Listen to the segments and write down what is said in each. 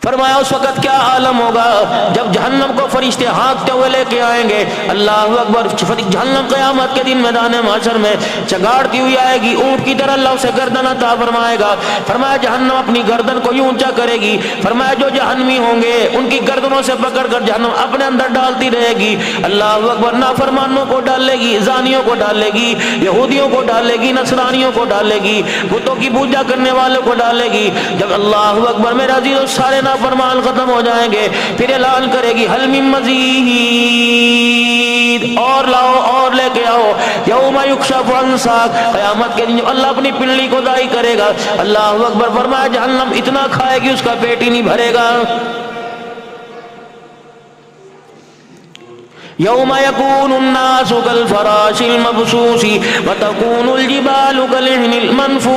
فرمایا اس وقت کیا عالم ہوگا جب جہنم کو فرشتے ہانکتے ہوئے لے کے آئیں گے. اللہ اکبر. جہنم قیامت کے دن میدان محشر میں چگاڑتی ہوئی آئے گی, اونٹ کی طرح اللہ اسے گردن عطا فرمائے گا. فرمایا جہنم اپنی گردن کو یوں اونچا کرے گی. فرمایا جو جہنمی ہوں گے ان کی گردنوں سے پکڑ کر جہنم اپنے اندر ڈالتی رہے گی. اللہ اکبر. نافرمانوں کو ڈالے گی, زانیوں کو ڈالے گی, یہودیوں کو ڈالے گی, نصرانیوں کو ڈالے گی, بتوں کی پوجا کرنے والوں کو ڈالے گی. جب اللہ اکبر میرا عزیزو سارے فرمان ختم ہو جائیں گے, پھر اعلان کرے گی حل من مزید, اور لاؤ اور لے کے آؤ. یوم یکشف عن ساق. قیامت کے دن جب اللہ اپنی پنڈلی کو دائی کرے گا, اللہ اکبر. فرمایا جہنم اتنا کھائے گی اس کا پیٹ ہی نہیں بھرے گا. یوم یکون الناس کالفراش المبثوث وتکون الجبال کالعہن المنفوش.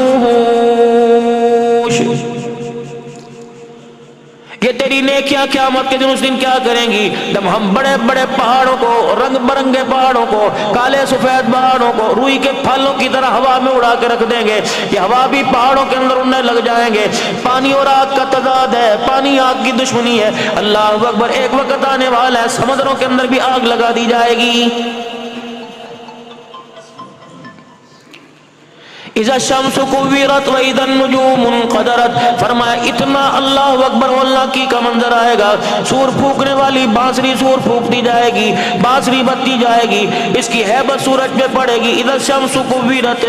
یہ تیری نیکیاں قیامت کے دن اس دن کیا کریں گی جب ہم بڑے بڑے پہاڑوں کو, رنگ برنگے پہاڑوں کو, کالے سفید پہاڑوں کو روئی کے پھلوں کی طرح ہوا میں اڑا کے رکھ دیں گے. یہ ہوا بھی پہاڑوں کے اندر اڑنے لگ جائیں گے. پانی اور آگ کا تضاد ہے, پانی آگ کی دشمنی ہے. اللہ اکبر. ایک وقت آنے والا ہے سمندروں کے اندر بھی آگ لگا دی جائے گی. اذا الشمس كورت واذا النجوم انقدرت. فرمایا اتنا اللہ اکبر اللہ کی کا منظر آئے گا. سور پھونکنے والی بانسری سور پھونکتی جائے گی, بانسری بجتی جائے گی, اس کی ہیبت سورج پہ پڑے گی. اذا الشمس كورت,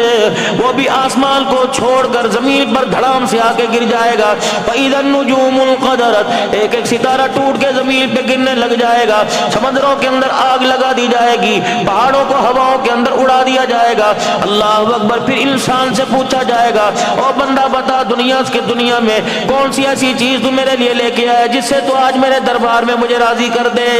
وہ بھی آسمان کو چھوڑ کر زمین پر دھڑام سے آ کے گر جائے گا. واذا النجوم انقدرت, ایک ایک ستارہ ٹوٹ کے زمین پہ گرنے لگ جائے گا. سمندروں کے اندر آگ لگا دی جائے گی, پہاڑوں کو ہواؤں کے اندر اڑا دیا جائے گا. اللہ اکبر. پھر انسان سے پوچھا جائے گا, او بندہ بتا دنیا میں کون سی ایسی چیز تو میرے لیے لے کے آیا جس سے تو آج میرے دربار میں مجھے راضی کر دے.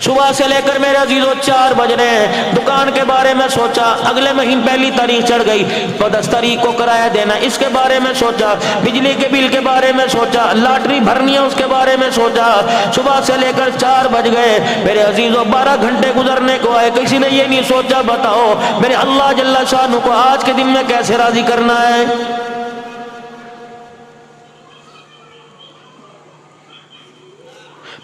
صبح سے لے کر میرے عزیزو 4 بج رہے ہیں, دکان کے بارے میں سوچا, اگلے مہینے پہلی تاریخ چڑھ گئی تو 10 تاریخ کو کرایہ دینا, اس کے بارے میں سوچا, بجلی کے بل کے بارے میں سوچا, لاٹری بھرنی ہے اس کے بارے میں سوچا. صبح سے لے کر 4 بج گئے میرے عزیزو, 12 گھنٹے گزرنے کو آئے. کسی نے یہ نہیں سوچا بتاؤ میرے اللہ جل شانہ کو آج کے دن میں کیسے راضی کرنا ہے.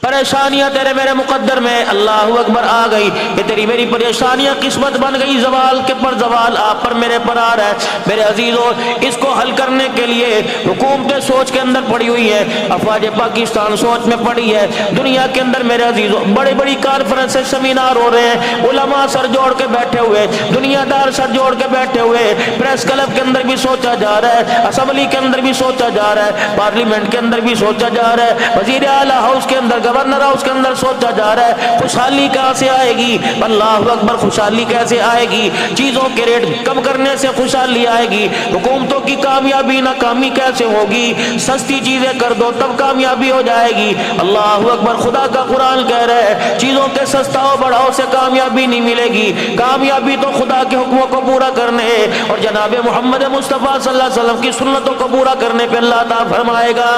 پریشانیاں تیرے میرے مقدر میں اللہ اکبر آ گئی. کہ تیری میری پریشانیاں قسمت بن گئی, زوال کے پر زوال آپ پر میرے پر آ رہا ہے. میرے عزیزو اس کو حل کرنے کے لیے حکومتیں سوچ کے اندر پڑی ہوئی ہے, افواج پاکستان سوچ میں پڑی ہے. دنیا کے اندر میرے عزیزو بڑی بڑی کانفرنس سیمینار ہو رہے ہیں, علماء سر جوڑ کے بیٹھے ہوئے, دنیا دار سر جوڑ کے بیٹھے ہوئے. پریس کلب کے اندر بھی سوچا جا رہا ہے, اسمبلی کے اندر بھی سوچا جا رہا ہے, پارلیمنٹ کے اندر بھی سوچا جا رہا ہے, وزیر اعلیٰ ہاؤس کے اندر, گورنر ہاؤس کے اندر سوچا جا رہا ہے. خوشحالی کہاں سے آئے گی؟ اللہ اکبر. خوشحالی کیسے آئے گی؟ چیزوں کے ریٹ کم کرنے سے خوشحالی آئے گی. حکومتوں کی کامیابی ناکامی کیسے ہوگی؟ سستی چیزیں کر دو تب کامیابی ہو جائے گی. اللہ اکبر. خدا کا قرآن کہہ رہا ہے چیزوں کے سستاؤ بڑھاؤ سے کامیابی نہیں ملے گی. کامیابی تو خدا کے حکموں کو پورا کرنے اور جناب محمد مصطفیٰ صلی اللہ علیہ وسلم کی سنتوں کو پورا کرنے پہ اللہ تعالیٰ فرمائے گا.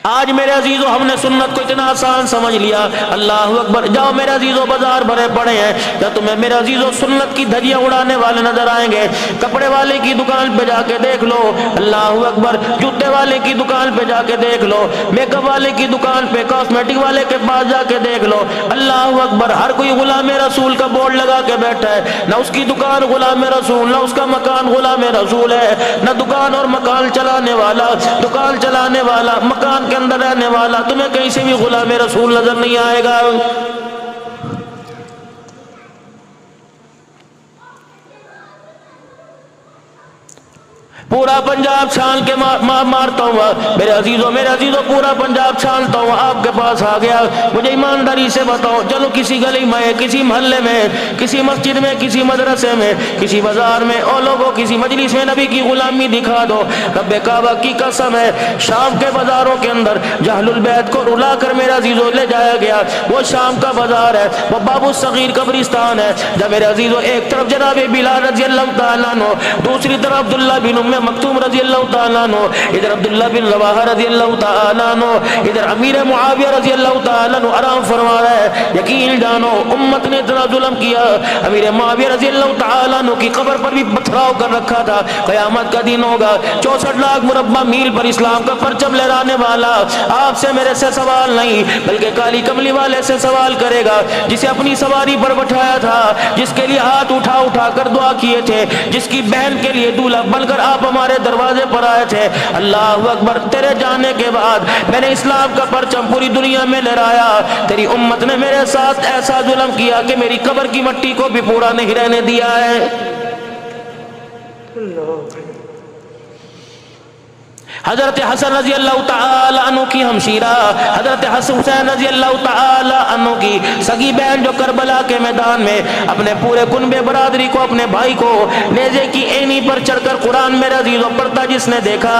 آج میرے عزیزو ہم نے سنت کو اتنا آسان سمجھ لیا. اللہ اکبر. جاؤ میرے عزیزو, بازار بھرے پڑے ہیں, کیا تمہیں میرے عزیزو سنت کی دھجیاں اڑانے والے نظر آئیں گے؟ کپڑے والے کی دکان پہ جا کے دیکھ لو, اللہ اکبر, جوتے والے کی دکان پہ جا کے دیکھ لو, میک اپ والے کی دکان پہ, کاسمیٹک والے کے پاس جا کے دیکھ لو. اللہ اکبر. ہر کوئی غلام رسول کا بورڈ لگا کے بیٹھا ہے, نہ اس کی دکان غلام رسول, نہ اس کا مکان غلام رسول ہے, نہ دکان اور مکان چلانے والا, دکان چلانے والا, مکان کے اندر رہنے والا. تمہیں کہیں سے بھی غلام رسول نظر نہیں آئے گا. پورا پنجاب چھان کے مارتا ہوں میرے عزیزوں پورا پنجاب چھانتا ہوں آپ کے پاس آ گیا. مجھے ایمانداری سے بتاؤ, چلو کسی گلی میں, کسی محلے میں, کسی مسجد میں, کسی مدرسے میں, کسی بازار میں, اور لوگوں کسی مجلس میں نبی کی غلامی دکھا دو. رب کعبہ کی قسم ہے شام کے بازاروں کے اندر جہل البیت کو رلا کر میرے عزیزوں لے جایا گیا. وہ شام کا بازار ہے, وہ باب الصغیر قبرستان ہے. جب میرے عزیزوں ایک طرف جناب بلال رضی اللہ تعالیٰ عنہ, دوسری طرف عبداللہ بن ام ابن مکتوم رضی اللہ تعالیٰ عنہ، ادھر عبداللہ بن رواحہ رضی اللہ تعالیٰ عنہ، ادھر امیر معاویہ رضی اللہ تعالیٰ عنہ آرام فرما رہا ہے، یقین جانو امت نے اتنا ظلم کیا، امیر معاویہ رضی اللہ تعالیٰ عنہ کی قبر پر بھی پتھراؤ کر رکھا تھا، قیامت کا دن ہوگا، 64 لاکھ مربع میل پر اسلام کا پرچم لہرانے والا آپ سے میرے سے سوال نہیں بلکہ کالی کملی والے سے سوال کرے گا، جسے اپنی سواری پر بٹھایا تھا، جس کے لیے ہاتھ اٹھا اٹھا کر دعا کیے تھے، جس کی بہن کے لیے دولہا بن کر آپ ہمارے دروازے پر آئے تھے، اللہ اکبر، تیرے جانے کے بعد میں نے اسلام کا پرچم پوری دنیا میں لہرایا، تیری امت نے میرے ساتھ ایسا ظلم کیا کہ میری قبر کی مٹی کو بھی پورا نہیں رہنے دیا ہے۔ حضرت حسن رضی اللہ تعالی عنہ کی ہمشیرہ حضرت حسین رضی اللہ تعالی عنہ کی سگی بہن جو کربلا کے میدان میں اپنے پورے کنبے برادری کو، اپنے بھائی کو نیزے کی اینی پر چڑھ کر قرآن میرے عزیزوں پڑھتا جس نے دیکھا،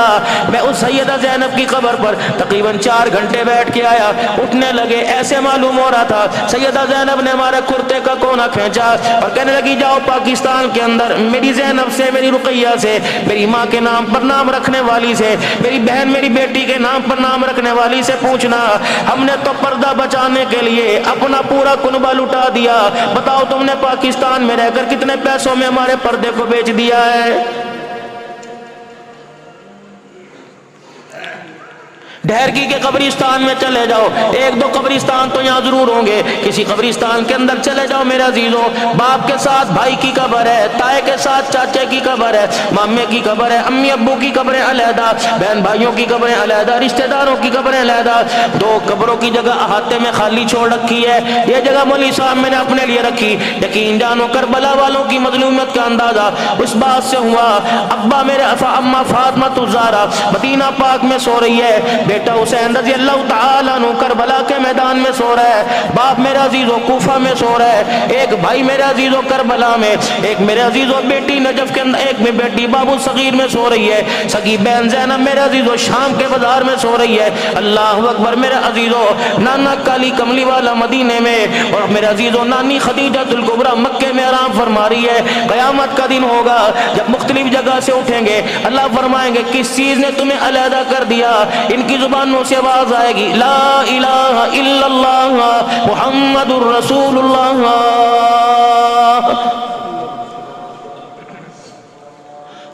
میں اس سیدہ زینب کی قبر پر تقریباً 4 گھنٹے بیٹھ کے آیا، اٹھنے لگے، ایسے معلوم ہو رہا تھا سیدہ زینب نے ہمارے کرتے کا کونا کھینچا اور کہنے لگی جاؤ پاکستان کے اندر میری زینب سے، میری رقیہ سے، میری ماں کے نام پر نام رکھنے والی سے، میری بہن میری بیٹی کے نام پر نام رکھنے والی سے پوچھنا، ہم نے تو پردہ بچانے کے لیے اپنا پورا کنبہ لٹا دیا، بتاؤ تم نے پاکستان میں رہ کر کتنے پیسوں میں ہمارے پردے کو بیچ دیا ہے۔ ڈھیرکی کے قبرستان میں چلے جاؤ، 1-2 قبرستان تو یہاں ضرور ہوں گے، کسی قبرستان کے اندر چلے جاؤ میرے عزیزوں، باپ کے ساتھ بھائی کی قبر ہے، تائے کے ساتھ چاچے کی قبر ہے، مامے کی قبر ہے، امی ابو کی قبریں علیحدہ، بہن بھائیوں کی قبریں علیحدہ، رشتہ داروں کی قبریں علیحدہ، 2 قبروں کی جگہ احاطے میں خالی چھوڑ رکھی ہے، یہ جگہ مولوی صاحب میں نے اپنے لیے رکھی، یقین جانو کربلا والوں کی مظلومیت کا اندازہ اس بات سے ہوا، ابا میرے اماں فاطمہ الزہرا مدینہ پاک میں سو رہی ہے، بیٹا حسین رضی اللہ تعالیٰ عنہ کربلا کے میدان میں سو رہا ہے، باپ میرے عزیزوں کوفہ میں سو رہا ہے، ایک بھائی میرے عزیزوں کربلا میں، ایک میرے عزیزوں بیٹی نجف کے اندر، ایک میں بیٹی بابو صغیر میں سو رہی ہے، سگی بہن زینب میرے عزیزوں شام کے بازار میں سو رہی ہے، اللہ اکبر میرے عزیزوں، نانا کالی کملی والا مدینے میں، اور میرے عزیزوں نانی خدیجہ الکبریٰ مکے میں آرام فرما رہی ہے، قیامت کا دن ہوگا جب مختلف جگہ سے اٹھیں گے، اللہ فرمائیں گے کس چیز نے تمہیں علیحدہ کر دیا، ان کی زبانوں سے آواز آئے گی لا الہ الا اللہ محمد الرسول اللہ۔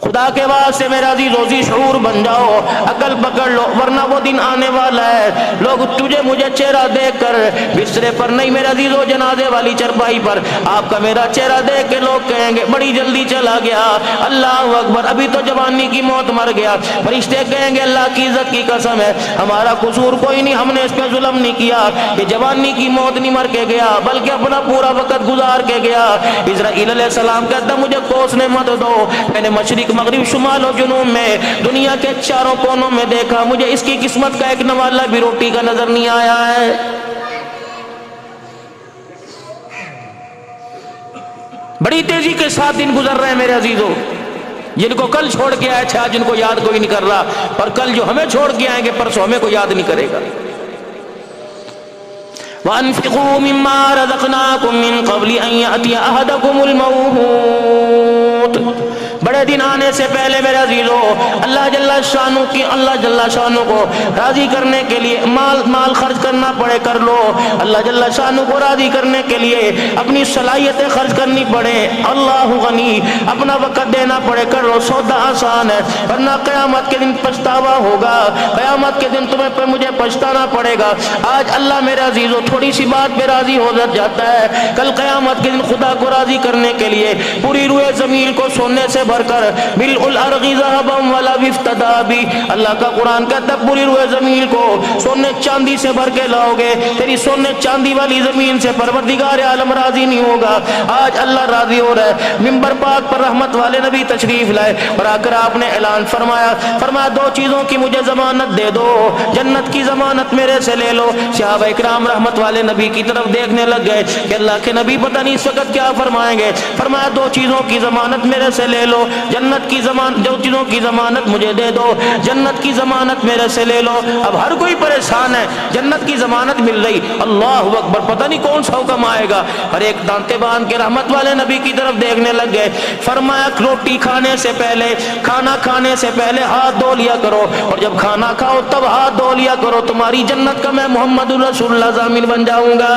خدا کے واسطے میرا عزیز روزی شعور بن جاؤ، عقل پکڑ لو، ورنہ وہ دن آنے والا ہے لوگ تجھے مجھے چہرہ دیکھ کر بسترے پر نہیں میرا عزیز و جنازے والی چرپائی پر آپ کا میرا چہرہ دیکھ کے لوگ کہیں گے بڑی جلدی چلا گیا، اللہ اکبر ابھی تو جوانی کی موت مر گیا، فرشتے کہیں گے اللہ کی عزت کی قسم ہے ہمارا قصور کوئی نہیں، ہم نے اس پہ ظلم نہیں کیا، یہ جوانی کی موت نہیں مر کے گیا بلکہ اپنا پورا وقت گزار کے گیا۔ اسرائیل علیہ السلام کہتا مجھے کوسنے مت دو، میں نے مشرق مغرب شمال و جنوب میں دنیا کے چاروں کونوں میں دیکھا، مجھے اس کی قسمت کا ایک نوالا بھی روٹی کا نظر نہیں آیا ہے۔ بڑی تیزی کے ساتھ دن گزر رہے ہیں میرے عزیزوں، جن کو کل چھوڑ کے آئے تھے آج جن کو یاد کوئی نہیں کر رہا، اور کل جو ہمیں چھوڑ کے آئیں گے پرسوں ہمیں کوئی یاد نہیں کرے گا۔ وَأَنفِقُوا مِمَّا رَزَقْنَاكُم مِّن قَبْلِ أَن يَأْتِيَ أَحَدَكُمُ الْمَوْتُ۔ بڑے دن آنے سے پہلے میرے عزیزو اللہ جل شانہ کو راضی کرنے کے لیے مال خرچ کرنا پڑے کر لو، اللہ جل شانہ کو راضی کرنے کے لیے اپنی صلاحیتیں خرچ کرنی پڑے، اللہ غنی اپنا وقت دینا پڑے کر لو، سودا آسان ہے ورنہ قیامت کے دن پچھتاوا ہوگا، قیامت کے دن تمہیں پہ مجھے پچھتانا پڑے گا۔ آج اللہ میرے عزیزو تھوڑی سی بات پہ راضی ہو جاتا ہے، کل قیامت کے دن خدا کو راضی کرنے کے لیے پوری روئے زمین کو سونے سے بھر کر ملء الارض ذهبا ولا افتدى به، اللہ کا قرآن کہتا ہے پوری روئے زمین کو سونے چاندی سے بھر کے لاؤ گے، تیری سونے چاندی والی زمین سے پروردگار عالم راضی نہیں ہوگا۔ آج اللہ راضی ہو رہا ہے، منبر پاک پر رحمت والے نبی تشریف لائے اور آ کر آپ نے اعلان فرمایا دو چیزوں کی مجھے ضمانت دے دو، جنت کی ضمانت میرے سے لے لو۔ صحابہ اکرام رحمت والے نبی کی طرف دیکھنے لگ گئے کہ اللہ کے نبی پتہ نہیں اس وقت کیا فرمائیں گے، فرمایا دو چیزوں کی ضمانت میرے سے لے لو، جنت کی ضمانت، جو چیزوں کی ضمانت مجھے دے دو، جنت کی ضمانت میرے سے لے لو۔ اب ہر کوئی پریشان ہے، جنت کی ضمانت مل رہی، اللہ اکبر، پتہ نہیں کون سا حکم آئے گا۔ ہر ایک دانتے باندھ کے رحمت والے نبی کی طرف دیکھنے لگ گئے۔ فرمایا روٹی کھانے سے پہلے، کھانا کھانے سے پہلے ہاتھ دھو لیا کرو، اور جب کھانا کھاؤ تب ہاتھ دھو لیا کرو، تمہاری جنت کا میں محمد رسول اللہ ضامن بن جاؤں گا۔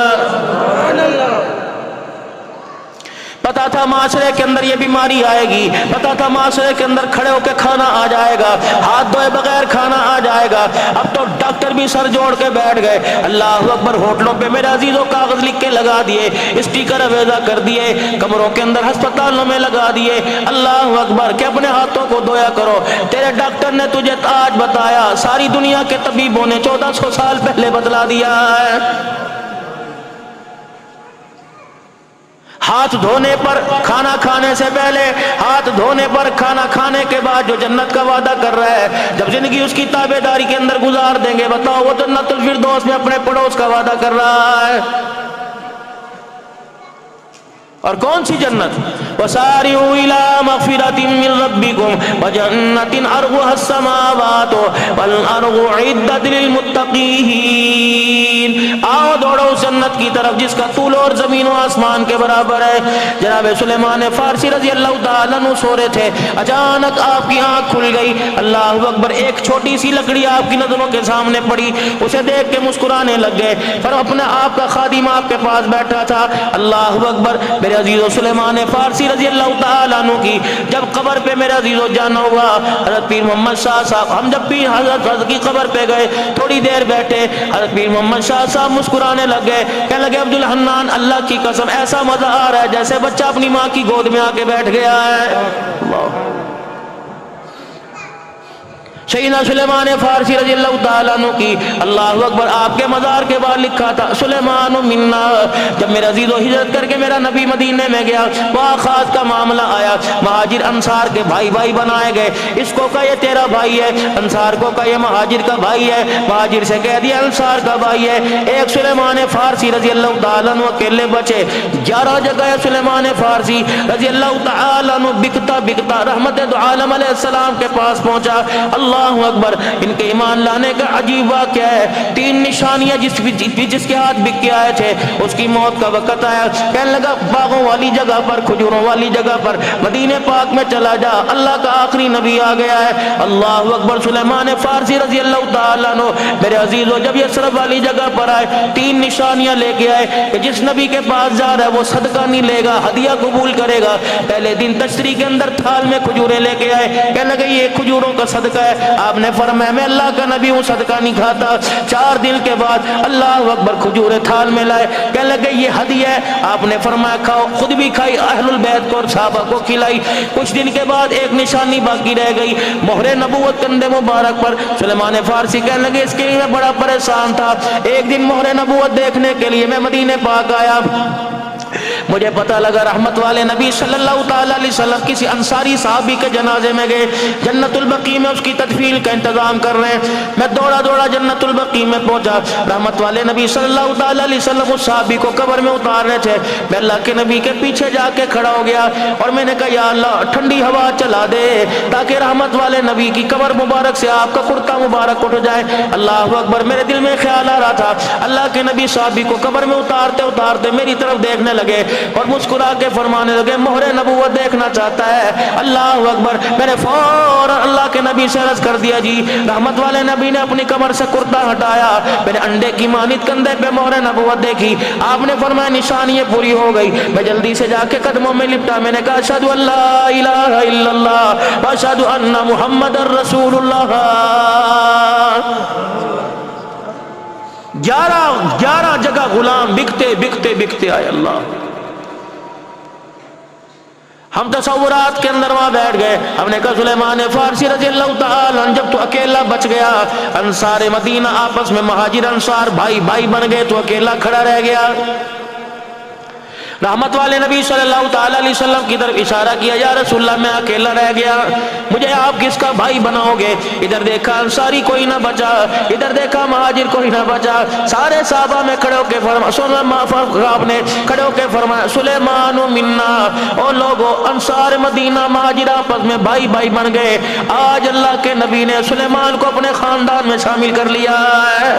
پتا تھا معاشرے کے اندر یہ بیماری آئے گی، پتا تھا معاشرے کے اندر کھڑے ہو کے کھانا آ جائے گا، ہاتھ دھوئے بغیر کھانا آ جائے گا۔ اب تو ڈاکٹر بھی سر جوڑ کے بیٹھ گئے، اللہ اکبر، ہوٹلوں پہ میرے عزیزوں کاغذ لکھ کے لگا دیے، اسٹیکر اویزا کر دیے، کمروں کے اندر ہسپتالوں میں لگا دیے، اللہ اکبر، کہ اپنے ہاتھوں کو دھویا کرو۔ تیرے ڈاکٹر نے تجھے آج بتایا، ساری دنیا کے طبیبوں نے 1400 سال پہلے بتلا دیا ہے۔ ہاتھ دھونے پر، کھانا کھانے سے پہلے، ہاتھ دھونے پر، کھانا کھانے کے بعد جو جنت کا وعدہ کر رہا ہے، جب زندگی اس کی تابع داری کے اندر گزار دیں گے، بتاؤ وہ جنت الفردوس میں اپنے پڑوس کا وعدہ کر رہا ہے۔ اور کون سی جنت؟ وَسَارِعُوا إِلَىٰ مَغْفِرَةٍ مِّن رَّبِّكُمْ وَجَنَّةٍ عَرْضُهَا السَّمَاوَاتُ وَالْأَرْضُ أُعِدَّتْ لِلْمُتَّقِينَ۔ آؤ دوڑو اس جنت کی طرف جس کا طول اور زمین و آسمان کے برابر ہے۔ جناب سلیمان فارسی رضی اللہ تعالیٰ عنہ سو رہے تھے، اچانک آپ کی آنکھ کھل گئی، اللہ اکبر، ایک چھوٹی سی لکڑی آپ کی نظروں کے سامنے پڑی، اسے دیکھ کے مسکرانے لگ گئے۔ پھر اپنے آپ کا خادم آپ کے پاس بیٹھا تھا، اللہ اکبر، میرے عزیزو سلیمان فارسی رضی اللہ تعالیٰ عنہ کی جب قبر پہ میرے عزیزو جانا ہوا، حضرت پیر محمد شاہ صاحب، ہم جب بھی حضرت کی قبر پہ گئے تھوڑی دیر بیٹھے، حضرت پیر محمد شاہ صاحب مسکرانے لگ گئے، کہنے لگے عبدالحنان، اللہ کی قسم ایسا مزہ آ رہا ہے جیسے بچہ اپنی ماں کی گود میں آ کے بیٹھ گیا ہے۔ اللہ سیدنا سلیمان فارسی رضی اللہ تعالیٰ عنہ کی، اللہ اکبر، آپ کے مزار کے بعد لکھا تھا سلیمان منا۔ جب میرا عزیزو ہجرت کر کے میرا نبی مدینے میں گیا، وہاں خاص کا معاملہ آیا، مہاجر انصار کے بھائی بھائی بنائے گئے، اس کو کہا یہ تیرا بھائی ہے، انصار کو کہا یہ مہاجر کا بھائی ہے، مہاجر سے کہہ دیا انصار کا بھائی ہے۔ ایک سلیمان فارسی رضی اللہ تعالیٰ عنہ اکیلے بچے، 11 جگہ سلیمان فارسی رضی اللہ تعالیٰ عنہ بکتا بکتا رحمت دو عالم علیہ السلام کے پاس پہنچا۔ اللہ اکبر، ان کے ایمان لانے کا عجیب واقعہ ہے، 3 نشانیاں جس کے ہاتھ بک کے آئے تھے، اس کی موت کا وقت آیا، کہنے لگا باغوں والی جگہ پر، کھجوروں والی جگہ پر، مدینہ پاک میں چلا جا، اللہ کا آخری نبی آ گیا ہے۔ اللہ اکبر، سلیمان فارسی رضی اللہ تعالیٰ عنہ میرے عزیزو جب یہ سرب والی جگہ پر آئے، 3 نشانیاں لے کے آئے کہ جس نبی کے پاس جا رہا ہے وہ صدقہ نہیں لے گا، ہدیہ قبول کرے گا۔ پہلے دن تشریح کے اندر تھال میں کھجوریں لے کے آئے، کہنے لگے یہ کھجوروں کا صدقہ ہے، آپ نے فرمایا میں اللہ کا نبی ہوں، صدقہ نہیں کھاتا۔ 4 دن کے بعد اللہ اکبر کھجوریں تھال میں لائے، کہنے لگے یہ ہدیہ ہے، آپ نے فرمایا کھاؤ، خود بھی کھائی، اہل البیت کو اور صحابہ کو کھلائی۔ کچھ دن کے بعد ایک نشانی باقی رہ گئی، مہر نبوت کندھے مبارک پر۔ سلیمان فارسی کہنے لگے اس کے لیے میں بڑا پریشان تھا، ایک دن مہر نبوت دیکھنے کے لیے میں مدینہ پاک آیا، مجھے پتہ لگا رحمت والے نبی صلی اللہ تعالیٰ علیہ وسلم کسی انصاری صحابی کے جنازے میں گئے، جنت البقیع میں اس کی تدفین کا انتظام کر رہے ہیں۔ میں دوڑا دوڑا جنت البقیع میں پہنچا، رحمت والے نبی صلی اللہ تعالیٰ علیہ وسلم اس صحابی کو قبر میں اتار رہے تھے، میں اللہ کے نبی کے پیچھے جا کے کھڑا ہو گیا اور میں نے کہا یا اللہ ٹھنڈی ہوا چلا دے تاکہ رحمت والے نبی کی قبر مبارک سے آپ کا کرتا مبارک اٹھ جائے۔ اللہ اکبر، میرے دل میں خیال آ رہا تھا اللہ کے نبی صحابی کو قبر میں اتارتے اتارتے میری طرف دیکھنے لگے اور مسکرا کے فرمانے لگے مہر نبوت دیکھنا چاہتا ہے۔ اللہ اکبر، میں نے فوراً اللہ کے نبی سے عرض کر دیا جی، رحمت والے نبی نے اپنی کمر سے کرتا ہٹایا، میں نے انڈے کی مانند کندھے پہ مہر نبوت دیکھی، آپ نے فرمایا نشانی یہ پوری ہو گئی۔ میں جلدی سے جا کے قدموں میں لپٹا، میں نے کہا اشہد ان لا الہ الا اللہ واشہد ان محمد رسول اللہ۔ 11 جگہ غلام بکتے بکتے بکتے آئے۔ اللہ، ہم تصورات کے اندر وہاں بیٹھ گئے، ہم نے کہا سلیمان فارسی رضی اللہ تعالیٰ عنہ جب تو اکیلا بچ گیا، انصار مدینہ آپس میں مہاجر انصار بھائی بھائی بن گئے، تو اکیلا کھڑا رہ گیا۔ رحمت والے نبی صلی اللہ تعالی علیہ وسلم کی طرف اشارہ کیا، یا رسول اللہ میں اکیلا رہ گیا، مجھے آپ کس کا بھائی بناؤ گے؟ ادھر دیکھا انصاری کوئی نہ بچا، ادھر دیکھا مہاجر کوئی نہ بچا، سارے صحابہ میں کھڑے ہو کے فرمایا سلیمان منا، او لوگو انصار مدینہ مہاجر آپس میں بھائی بھائی بن گئے، آج اللہ کے نبی نے سلیمان کو اپنے خاندان میں شامل کر لیا ہے،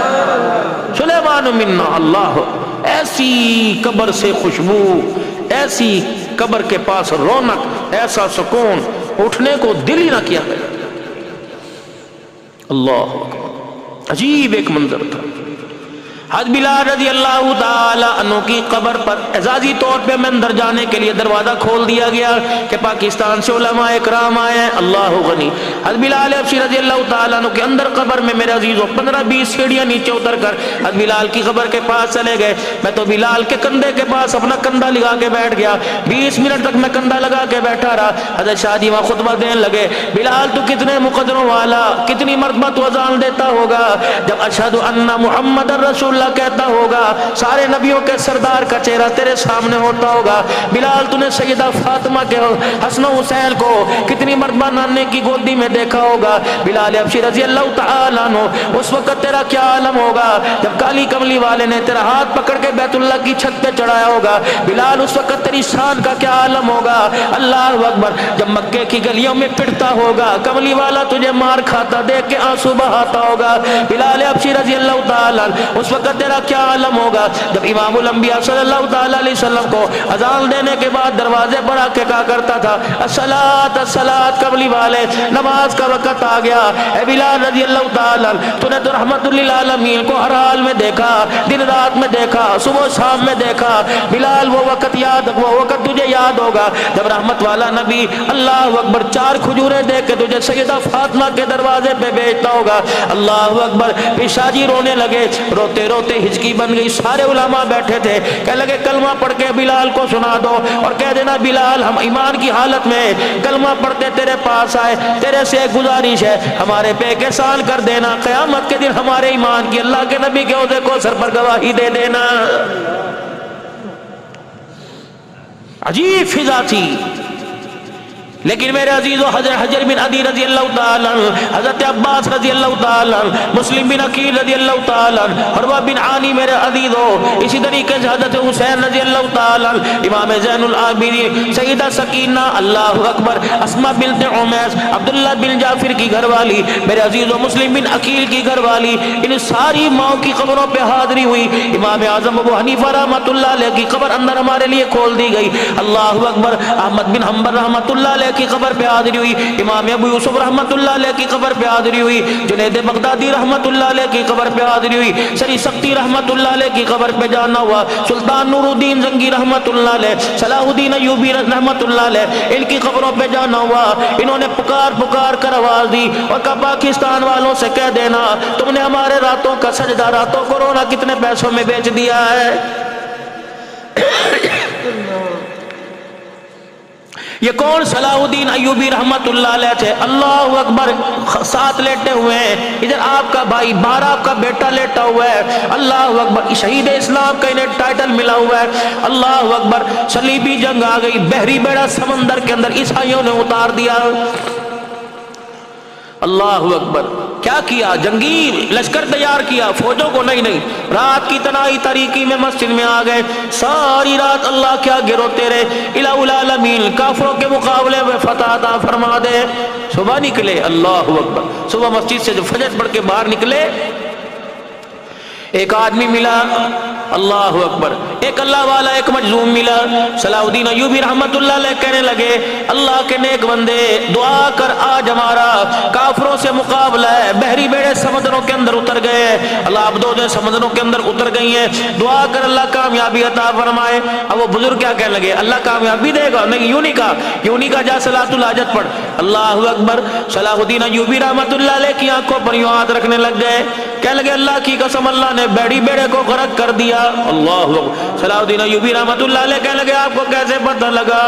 سلیمان منا۔ اللہ، ایسی قبر سے خوشبو، ایسی قبر کے پاس رونق، ایسا سکون، اٹھنے کو دل ہی نہ کیا گیا۔ اللہ اکبر، عجیب ایک منظر تھا۔ حضرت بلال رضی اللہ تعالی عنہ کی قبر پر اعزازی طور پہ میں اندر جانے کے لیے دروازہ کھول دیا گیا کہ پاکستان سے علماء اکرام آئے ہیں، اللہ غنی۔ حضرت بلال حبشی رضی اللہ تعالیٰ عنہ کے اندر قبر میں میرے عزیزو 15-20 سیڑھیاں نیچے اتر کر حضرت بلال کی قبر کے پاس چلے گئے۔ میں تو بلال کے کندھے کے پاس اپنا کندھا لگا کے بیٹھ گیا، 20 منٹ تک میں کندھا لگا کے بیٹھا رہا۔ حضرت شاہ جی وہاں خطبہ دینے لگے، بلال تو کتنے مقدروں والا، کتنی مرتبہ تو اذان دیتا ہوگا، جب اشہد ان محمد رسول اللہ کہتا ہوگا، سارے نبیوں کے سردار کا چہرہ تیرے سامنے ہوتا ہوگا۔ بلال تو نے سیدہ فاطمہ کے حسن و حسین کو کتنی مرتبہ نانے کی گودی میں دیکھا ہوگا۔ بلال حبشی رضی اللہ تعالیٰ عنہ، اس وقت تیرا کیا عالم ہوگا جب کالی کملی والے نے تیرا ہاتھ پکڑ کے بیت اللہ کی چھت پہ چڑھایا ہوگا۔ بلال اس وقت تیری شان کا کیا عالم ہوگا۔ اللہ اکبر، جب مکے کی گلیوں میں پٹتا ہوگا، کملی والا تجھے مار کھاتا دیکھ کے آنسو بہاتا ہوگا۔ بلال حبشی رضی اللہ تعالیٰ عنہ، اس وقت تیرا کیا عالم ہوگا جب امام الانبیاء صلی اللہ تعالیٰ علیہ وسلم کو اذان دینے کے بعد دروازے پر آ کے کہا کرتا تھا، الصلاۃ الصلاۃ، کملی والے نماز کا وقت آ گیا۔ اے بلال رضی اللہ تعالیٰ عنہ، تو نے تو رحمت للعالمین کو ہر حال میں دیکھا، دن رات میں دیکھا، صبح و شام میں دیکھا۔ بلال وہ وقت تجھے یاد ہوگا جب رحمت والا نبی اللہ اکبر 4 کھجوریں دے کے تجھے سیدہ فاطمہ کے دروازے پہ بھیجتا ہوگا۔ اللہ اکبر، پھر شاہ جی رونے لگے، روتے روتے ہچکی بن گئی۔ سارے علماء بیٹھے تھے، کہنے لگے کلمہ پڑھ کے بلال کو سنا دو اور کہہ دینا بلال ہم ایمان کی حالت میں کلمہ پڑھتے تیرے پاس آئے، تیرے سے ایک گزارش ہے، ہمارے پہ ایک احسان کر دینا، قیامت کے دن ہمارے ایمان کی اللہ کے نبی کے عہدے کو سر پر گواہی دے دینا۔ عجیب فضا تھی، لیکن میرے عزیزو حضرت حجر بن عدی رضی اللہ تعالیٰ عنہ، حضرت عباس رضی اللہ تعالیٰ عنہ، مسلم بن عقیل رضی اللہ تعالیٰ عنہ، حروہ بن عانی میرے عزیزو، اسی طریقے سے حضرت حسین رضی اللہ تعالیٰ عنہ، امام زین العابدین، سیدہ سکینہ، اللہ اکبر، اسماء بنت عمیس، عبداللہ بن جعفر کی گھر والی، میرے عزیزو مسلم بن عقیل کی گھر والی، ان ساری ماؤں کی قبروں پہ حاضری ہوئی۔ امام اعظم ابو حنیفہ رحمۃ اللہ علیہ کی قبر اندر ہمارے لیے کھول دی گئی، اللہ اکبر، احمد بن حنبل رحمۃ اللہ علیہ کی قبر پہ حاضری ہوئی، امام ابو یوسف رحمۃ اللہ علیہ کی قبر پہ حاضری ہوئی، جنید بغدادی رحمۃ اللہ علیہ کی قبر پہ حاضری ہوئی، سری سختی رحمۃ اللہ علیہ کی قبر پہ جانا ہوا، سلطان نور الدین زنگی رحمۃ اللہ علیہ، صلاح الدین ایوبی رحمۃ اللہ علیہ، ان کی قبروں پہ جانا ہوا۔ انہوں نے پکار کر آواز دی اور کہا پاکستان والوں سے کہہ دینا تم نے ہمارے راتوں کا سجدہ، راتوں کو رونا کتنے پیسوں میں بیچ دیا ہے۔ یہ کون؟ صلاح الدین ایوبی رحمت اللہ علیہ تھے، اللہ اکبر، ساتھ لیٹے ہوئے ہیں، ادھر آپ کا بھائی باہر آپ کا بیٹا لیٹا ہوا ہے، اللہ اکبر، شہید اسلام کا انہیں ٹائٹل ملا ہوا ہے، اللہ اکبر، صلیبی جنگ آ گئی، بحری بیڑا سمندر کے اندر عیسائیوں نے اتار دیا، اللہ اکبر، کیا کیا؟ جنگی لشکر تیار کیا، فوجوں کو نہیں، رات کی تنہائی تاریکی میں مسجد میں آ گئے، ساری رات اللہ کیا گروتے رہے، الہ العالمین کافروں کے مقابلے میں فتح عطا فرما دے۔ صبح نکلے، اللہ اکبر، صبح مسجد سے جو فجر پڑھ کے باہر نکلے، ایک آدمی ملا، اللہ اکبر، ایک اللہ والا، ایک مجذوم ملا، صلاح الدین ایوبی رحمت اللہ علیہ کہنے لگے اللہ کے نیک بندے دعا کر، آج ہمارا کافروں سے مقابلہ ہے، بحری بیڑے سمندروں کے اندر اتر گئے ہیں، اللہ عبدوں سمندروں کے اندر اتر گئی ہیں، دعا کر اللہ کامیابی عطا فرمائے۔ اب وہ بزرگ کیا کہنے لگے؟ اللہ کامیابی دے گا؟ نہیں، یوں نہیں کہا، جا صلاۃ الحاجت پڑھ، اللہ اکبر۔ صلاح الدین ایوبی رحمت اللہ علیہ کی آنکھوں پر یوں ہاتھ رکھنے لگ گئے، کہنے لگے اللہ کی قسم اللہ نے بیڑی بیڑے کو غرق کر دیا. اللہ صلاح الدین ایوبی رحمۃ اللہ علیہ کہنے لگے آپ کو کیسے پتہ لگا؟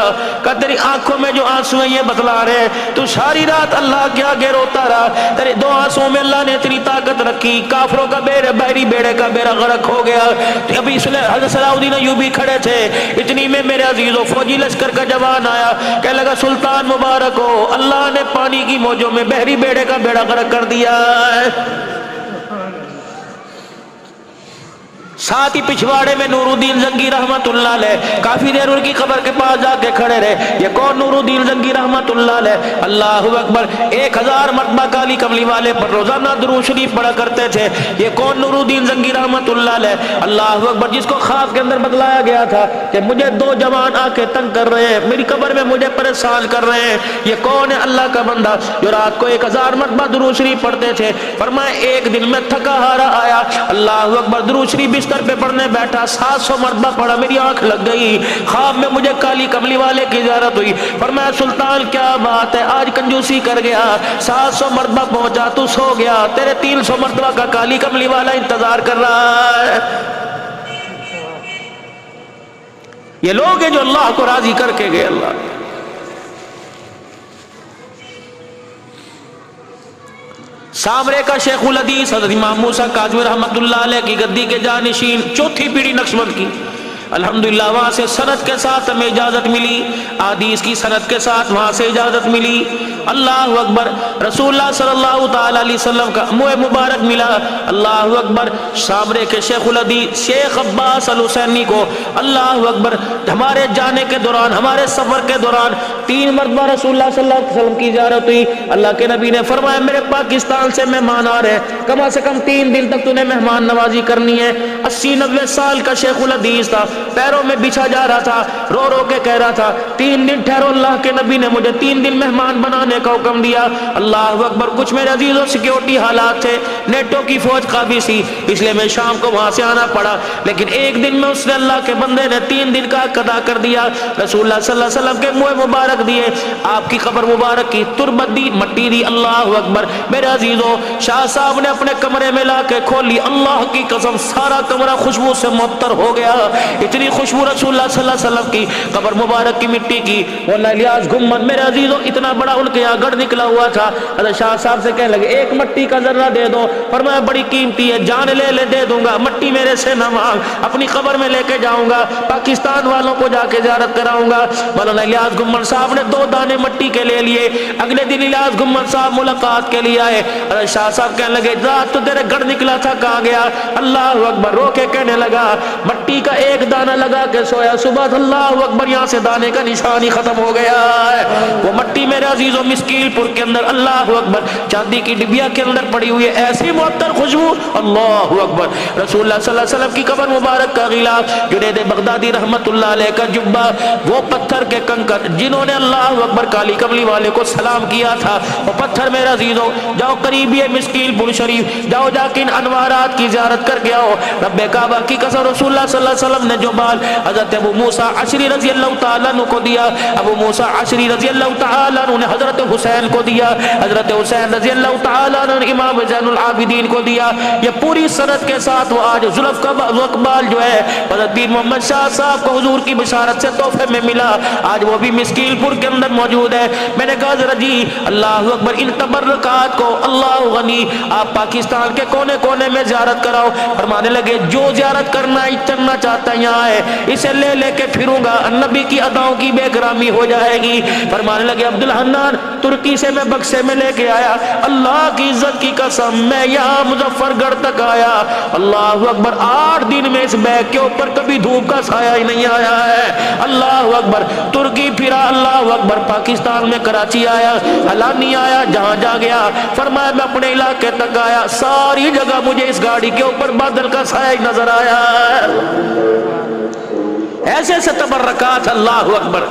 کہ تیری آنکھوں میں جو آنسو ہیں یہ بتلا رہے, تو ساری رات اللہ کے آگے روتا رہا, تیرے دو آنسوؤں میں اللہ نے اتنی طاقت رکھی, کافروں کا بحری بیڑے کا بیڑا غرق ہو گیا. ابھی حضرت صلاح الدین ایوبی کھڑے تھے, اتنی میں میرے عزیزوں فوجی لشکر کا جوان آیا, کہنے لگا سلطان مبارک ہو, اللہ نے پانی کی موجوں میں بحری بیڑے کا بیڑا غرق کر دیا ہے. ساتھ ہی پچھواڑے میں نور الدین زنگی رحمت اللہ علیہ کافی دیر ان کی قبر کے پاس جا کے کھڑے رہے. یہ کون نور الدین زنگی رحمت اللہ علیہ؟ اللہ اکبر, 1000 مرتبہ کالی کملی والے پر روزانہ درود شریف پڑھا کرتے تھے. یہ کون نور الدین زنگی رحمت اللہ علیہ؟ اللہ اکبر, جس کو خواب کے اندر بتلایا گیا تھا کہ مجھے 2 جوان آ کے تنگ کر رہے ہیں, میری قبر میں مجھے پریشان کر رہے ہیں. یہ کون ہے؟ اللہ کا بندہ جو رات کو 1000 مرتبہ درود شریف پڑھتے تھے. فرمایا ایک دن میں تھکا ہارا آیا, اللہ اکبر, درود شریف بستر پہ پڑھنے بیٹھا, 700 مرتبہ پڑھا, میری آنکھ لگ گئی, خواب میں مجھے کالی کملی والے کی زیارت ہوئی. فرمایا سلطان کیا بات ہے, آج کنجوسی کر گیا, 700 مرتبہ پہنچا تو سو گیا, تیرے 300 مرتبہ کا کالی کملی والا انتظار کر رہا ہے. یہ لوگ ہیں جو اللہ کو راضی کر کے گئے. اللہ سامرے کا شیخ الحدیث حضرت امام موسیٰ کاظمی رحمت اللہ علیہ کی گدی کے جانشین, چوتھی پیڑھی نقشبند کی. الحمدللہ وہاں سے سند کے ساتھ ہمیں اجازت ملی, حدیث کی سند کے ساتھ وہاں سے اجازت ملی. اللہ اکبر, رسول اللہ صلی اللہ تعالی علیہ وسلم کا منہ مبارک ملا. اللہ اکبر, سامرے کے شیخ الحدیث شیخ عباس الحسینی کو اللہ اکبر ہمارے جانے کے دوران, ہمارے سفر کے دوران 3 مرتبہ رسول اللہ صلی اللہ علیہ وسلم کی زیارت ہوئی. اللہ کے نبی نے فرمایا میرے پاکستان سے مہمان آ رہے ہیں, کم سے کم 3 دن تک تُنہیں مہمان نوازی کرنی ہے. 80-90 سال کا شیخ الحدیث تھا, پیروں میں بچھا جا رہا تھا, رو رو کے کہہ رہا تھا 3 دن ٹھہرو, اللہ کے نبی نے مجھے 3 دن مہمان بنانے کا حکم دیا. اللہ اکبر, کچھ میرے عزیزوں سیکیورٹی حالات تھے, نیٹو کی فوج قابض تھی, اس لیے میں شام کو وہاں سے آنا پڑا, لیکن ایک دن میں اس نے اللہ کے بندے نے 3 دن کا ادا کر دیا. رسول اللہ صلی اللہ علیہ وسلم کے منہ مبارک دیے, آپ کی قبر مبارک کی تربت دی, مٹی دی. اللہ اکبر, میرے عزیزوں شاہ صاحب نے اپنے کمرے میں لا کے کھول لی, اللہ کی قسم سارا کمرہ خوشبو سے معطر ہو گیا. اتنی خوشبو رسول اللہ صلی اللہ علیہ وسلم کی قبر مبارک کی مٹی کی. واللہ الیاس گھمت میرے عزیزوں اتنا بڑا ان کے یہاں گڑھ نکلا ہوا تھا. حضرت شاہ صاحب سے کہنے لگے ایک مٹی کا ذرہ دے دو. فرمایا بڑی قیمتی ہے, جان لے دے دوں گا, مٹی میرے سے نہ مانگ, اپنی قبر میں لے کے جاؤں گا, پاکستان والوں کو جا کے زیارت کراؤں گا. مولانا الیاس گھمت صاحب نے 2 دانے مٹی کے لے لیے. اگلے دن الیاس گھمت صاحب ملاقات کے لیے آئے. حضرت شاہ صاحب کہنے لگے رات تو تیرے گڑھ نکلا تھا, کہاں گیا؟ اللہ اکبر, رو کے کہنے لگا مٹی کا ایک دانہ لگا کے سویا, صبح اللہ اکبر یہاں سے دانے کا نشان ہی ختم ہو گیا ہے. وہ مٹی میرے عزیزوں مسکیل پور کے اندر اللہ اکبر چاندی کی ڈبیا کے اندر پڑی ہوئی ہے, ایسی معطر خوشبو. اللہ اکبر, رسول اللہ صلی اللہ علیہ وسلم کی قبر مبارک کا غلاف, جنید بغدادی رحمت اللہ علیہ کا جبہ, وہ پتھر کے کنکر جنہوں نے اللہ اکبر کالی کملی والے کو سلام کیا تھا, وہ پتھر میرے عزیزوں جاؤ قریبی مسکیل پور شریف جاؤ, جا کے ان انوارات کی زیارت کر کے آؤ. رب کعبہ کی قسم رسول اللہ صلی اللہ علیہ وسلم نے جو بال حضرت ابو موسیٰ عشری رضی اللہ تعالیٰ عنہ کو دیا, ابو موسیٰ عشری رضی اللہ تعالیٰ عنہ نے حضرت حسین کو دیا, حضرت حسین رضی اللہ تعالیٰ عنہ نے امام زین العابدین کو دیا. یہ پوری سند کے ساتھ وہ آج ذوالفقار اقبال جو ہے حضرت پیر محمد شاہ صاحب کو حضور کی بشارت سے تحفے میں ملا, آج وہ بھی مسکیل پور کے اندر موجود ہے. میں نے کہا ذرا جی اللہ اکبر ان تبرکات کو اللہ غنی آپ پاکستان کے کونے کونے میں زیارت کراؤ. فرمانے لگے جو زیارت کرنا چلنا چاہتا ہے یہاں ہے, اسے لے کے پھروں گا, نبی کی اداؤں کی بے کرامی ہو جائے گی. فرمانے لگے عبدالحنان ترکی سے میں بکسے میں لے کے آیا, اللہ کی عزت کی قسم میں یہاں مظفر گڑھ تک آیا. اللہ اکبر, 8 دن میں اس بیگ کے اوپر کبھی دھوپ کا سایہ ہی نہیں آیا ہے. اللہ اکبر, ترکی پھرا, اللہ اکبر, پاکستان میں کراچی آیا, ہلانی آیا, جہاں گیا. فرمایا میں اپنے علاقے تک آیا, ساری جگہ مجھے اس گاڑی کے اوپر بادل کا سایہ ہی نظر آیا. ایسے تبرکات. اللہ اکبر.